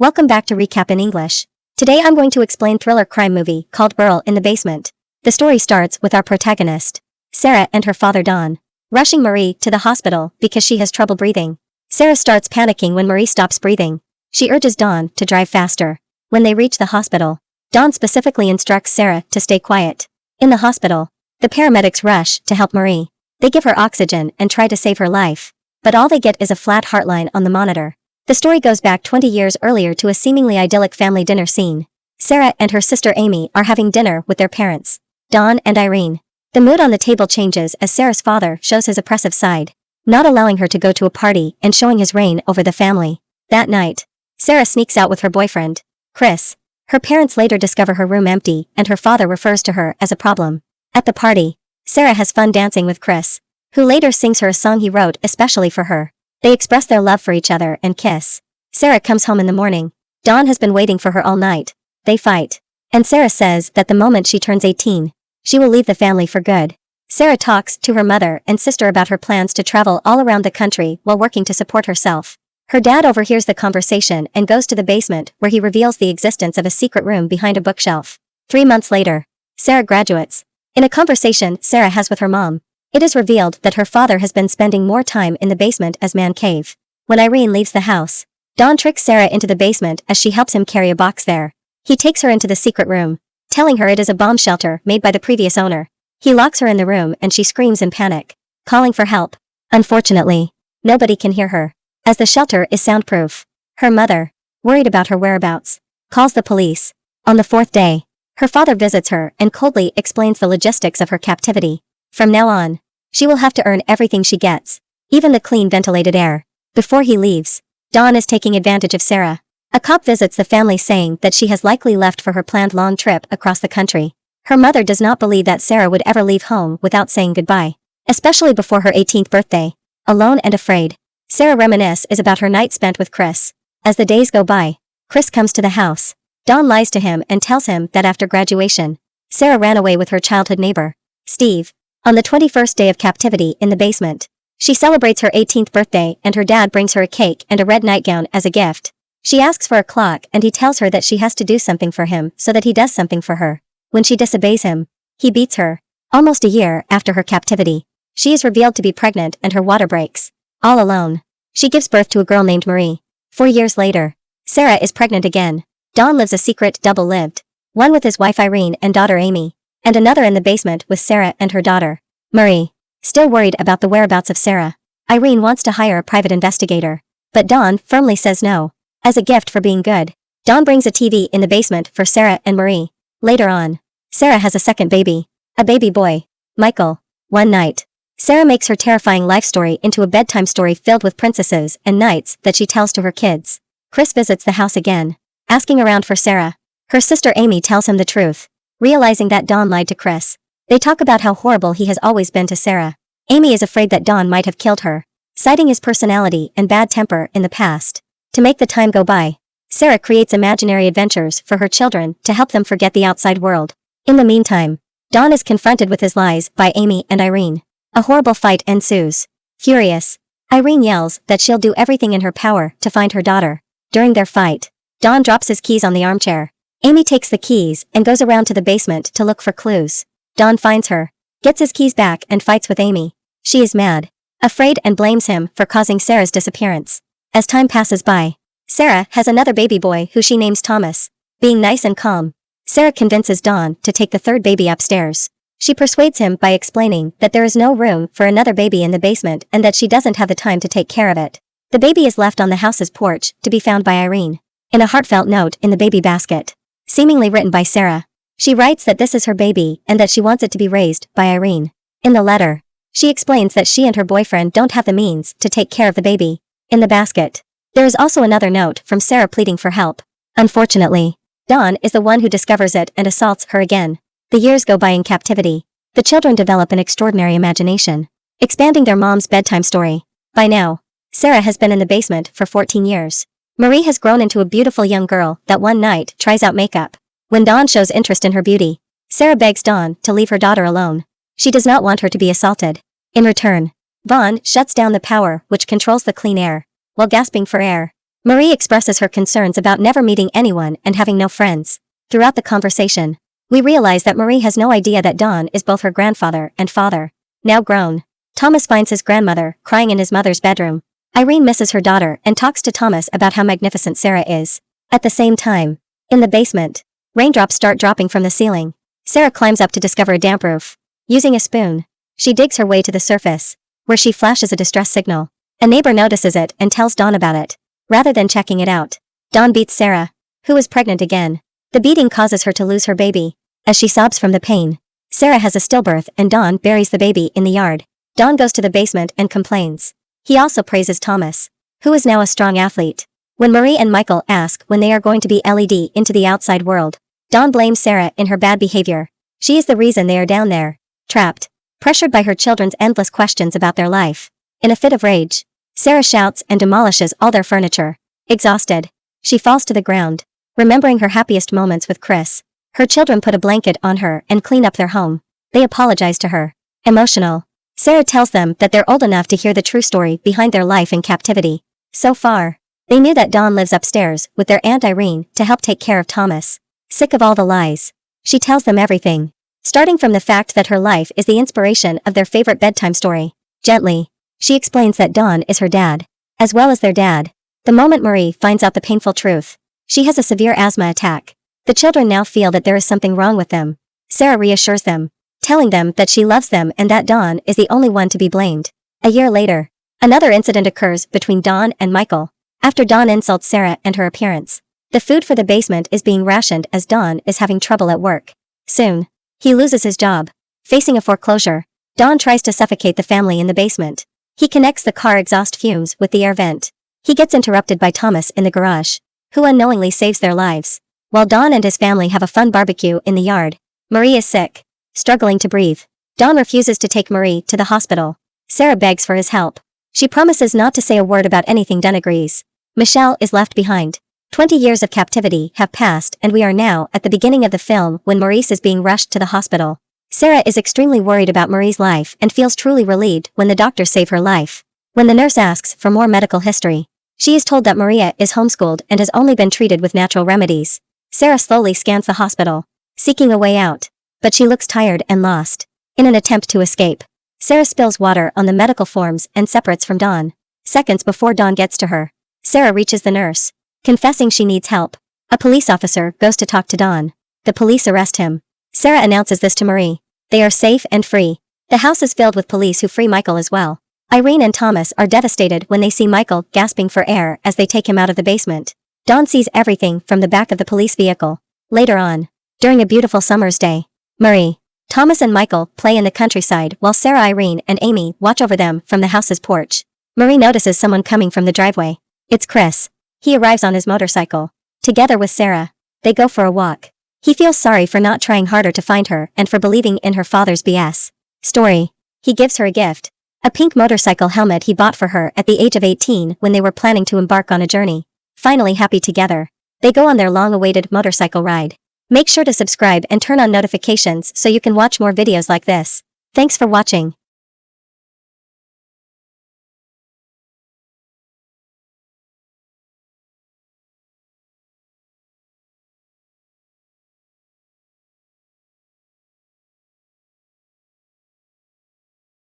Welcome back to Recap in English. Today I'm going to explain thriller crime movie called Burl in the Basement. The story starts with our protagonist, Sarah, and her father Don, rushing Marie to the hospital because she has trouble breathing. Sarah starts panicking when Marie stops breathing. She urges Don to drive faster. When they reach the hospital, Don specifically instructs Sarah to stay quiet. In the hospital, the paramedics rush to help Marie. They give her oxygen and try to save her life, but all they get is a flat heart line on the monitor. The story goes back 20 years earlier to a seemingly idyllic family dinner scene. Sarah and her sister Amy are having dinner with their parents, Don and Irene. The mood on the table changes as Sarah's father shows his oppressive side, not allowing her to go to a party and showing his reign over the family. That night, Sarah sneaks out with her boyfriend, Chris. Her parents later discover her room empty and her father refers to her as a problem. At the party, Sarah has fun dancing with Chris, who later sings her a song he wrote especially for her. They express their love for each other and kiss. Sarah comes home in the morning. Don has been waiting for her all night. They fight. And Sarah says that the moment she turns 18, she will leave the family for good. Sarah talks to her mother and sister about her plans to travel all around the country while working to support herself. Her dad overhears the conversation and goes to the basement where he reveals the existence of a secret room behind a bookshelf. 3 months later, Sarah graduates. In a conversation Sarah has with her mom, it is revealed that her father has been spending more time in the basement as man cave. When Irene leaves the house, Don tricks Sarah into the basement as she helps him carry a box there. He takes her into the secret room, telling her it is a bomb shelter made by the previous owner. He locks her in the room and she screams in panic, calling for help. Unfortunately, nobody can hear her, as the shelter is soundproof. Her mother, worried about her whereabouts, calls the police. On the 4th day, her father visits her and coldly explains the logistics of her captivity. From now on, she will have to earn everything she gets, even the clean ventilated air. Before he leaves, Don is taking advantage of Sarah. A cop visits the family saying that she has likely left for her planned long trip across the country. Her mother does not believe that Sarah would ever leave home without saying goodbye, especially before her 18th birthday. Alone and afraid, Sarah reminisces about her night spent with Chris. As the days go by, Chris comes to the house. Don lies to him and tells him that after graduation, Sarah ran away with her childhood neighbor, Steve. On the 21st day of captivity in the basement, she celebrates her 18th birthday and her dad brings her a cake and a red nightgown as a gift. She asks for a clock and he tells her that she has to do something for him so that he does something for her. When she disobeys him, he beats her. Almost a year after her captivity, she is revealed to be pregnant and her water breaks. All alone, she gives birth to a girl named Marie. 4 years later, Sarah is pregnant again. Don lives a secret double-lived, one with his wife Irene and daughter Amy, and another in the basement with Sarah and her daughter, Marie. Still worried about the whereabouts of Sarah, Irene wants to hire a private investigator, but Don firmly says no. As a gift for being good, Don brings a TV in the basement for Sarah and Marie. Later on, Sarah has a second baby, a baby boy, Michael. One night, Sarah makes her terrifying life story into a bedtime story filled with princesses and knights that she tells to her kids. Chris visits the house again, asking around for Sarah. Her sister Amy tells him the truth, realizing that Don lied to Chris. They talk about how horrible he has always been to Sarah. Amy is afraid that Don might have killed her, citing his personality and bad temper in the past. To make the time go by, Sarah creates imaginary adventures for her children to help them forget the outside world. In the meantime, Don is confronted with his lies by Amy and Irene. A horrible fight ensues. Furious, Irene yells that she'll do everything in her power to find her daughter. During their fight, Don drops his keys on the armchair. Amy takes the keys and goes around to the basement to look for clues. Don finds her, gets his keys back and fights with Amy. She is mad, afraid and blames him for causing Sarah's disappearance. As time passes by, Sarah has another baby boy who she names Thomas. Being nice and calm, Sarah convinces Don to take the third baby upstairs. She persuades him by explaining that there is no room for another baby in the basement and that she doesn't have the time to take care of it. The baby is left on the house's porch to be found by Irene, in a heartfelt note in the baby basket, seemingly written by Sarah. She writes that this is her baby and that she wants it to be raised by Irene. In the letter, she explains that she and her boyfriend don't have the means to take care of the baby. In the basket, there is also another note from Sarah pleading for help. Unfortunately, Don is the one who discovers it and assaults her again. The years go by in captivity. The children develop an extraordinary imagination, expanding their mom's bedtime story. By now, Sarah has been in the basement for 14 years. Marie has grown into a beautiful young girl that one night tries out makeup. When Don shows interest in her beauty, Sarah begs Don to leave her daughter alone. She does not want her to be assaulted. In return, Don shuts down the power which controls the clean air. While gasping for air, Marie expresses her concerns about never meeting anyone and having no friends. Throughout the conversation, we realize that Marie has no idea that Don is both her grandfather and father. Now grown, Thomas finds his grandmother crying in his mother's bedroom. Irene misses her daughter and talks to Thomas about how magnificent Sarah is. At the same time, in the basement, raindrops start dropping from the ceiling. Sarah climbs up to discover a damp roof. Using a spoon, she digs her way to the surface, where she flashes a distress signal. A neighbor notices it and tells Dawn about it. Rather than checking it out, Dawn beats Sarah, who is pregnant again. The beating causes her to lose her baby. As she sobs from the pain, Sarah has a stillbirth and Dawn buries the baby in the yard. Dawn goes to the basement and complains. He also praises Thomas, who is now a strong athlete. When Marie and Michael ask when they are going to be LED into the outside world, Dawn blames Sarah in her bad behavior. She is the reason they are down there, trapped, pressured by her children's endless questions about their life. In a fit of rage, Sarah shouts and demolishes all their furniture. Exhausted, she falls to the ground, remembering her happiest moments with Chris. Her children put a blanket on her and clean up their home. They apologize to her. Emotional, Sarah tells them that they're old enough to hear the true story behind their life in captivity. So far, they knew that Dawn lives upstairs with their Aunt Irene to help take care of Thomas. Sick of all the lies, she tells them everything, starting from the fact that her life is the inspiration of their favorite bedtime story. Gently, she explains that Dawn is her dad, as well as their dad. The moment Marie finds out the painful truth, she has a severe asthma attack. The children now feel that there is something wrong with them. Sarah reassures them, telling them that she loves them and that Dawn is the only one to be blamed. A year later, another incident occurs between Dawn and Michael. After Dawn insults Sarah and her appearance, the food for the basement is being rationed as Dawn is having trouble at work. Soon, he loses his job. Facing a foreclosure, Dawn tries to suffocate the family in the basement. He connects the car exhaust fumes with the air vent. He gets interrupted by Thomas in the garage, who unknowingly saves their lives. While Dawn and his family have a fun barbecue in the yard, Marie is sick, struggling to breathe. Dawn refuses to take Marie to the hospital. Sarah begs for his help. She promises not to say a word about anything. Dawn agrees. Michelle is left behind. 20 years of captivity have passed and we are now at the beginning of the film when Maurice is being rushed to the hospital. Sarah is extremely worried about Marie's life and feels truly relieved when the doctors save her life. When the nurse asks for more medical history, she is told that Maria is homeschooled and has only been treated with natural remedies. Sarah slowly scans the hospital, seeking a way out, but she looks tired and lost. In an attempt to escape, Sarah spills water on the medical forms and separates from Dawn. Seconds before Dawn gets to her, Sarah reaches the nurse, confessing she needs help. A police officer goes to talk to Dawn. The police arrest him. Sarah announces this to Marie. They are safe and free. The house is filled with police who free Michael as well. Irene and Thomas are devastated when they see Michael gasping for air as they take him out of the basement. Dawn sees everything from the back of the police vehicle. Later on, during a beautiful summer's day, Marie, Thomas and Michael play in the countryside while Sarah, Irene, and Amy watch over them from the house's porch. Marie notices someone coming from the driveway. It's Chris. He arrives on his motorcycle. Together with Sarah, they go for a walk. He feels sorry for not trying harder to find her and for believing in her father's BS story. He gives her a gift, a pink motorcycle helmet he bought for her at the age of 18 when they were planning to embark on a journey. Finally happy together, they go on their long-awaited motorcycle ride. Make sure to subscribe and turn on notifications so you can watch more videos like this. Thanks for watching.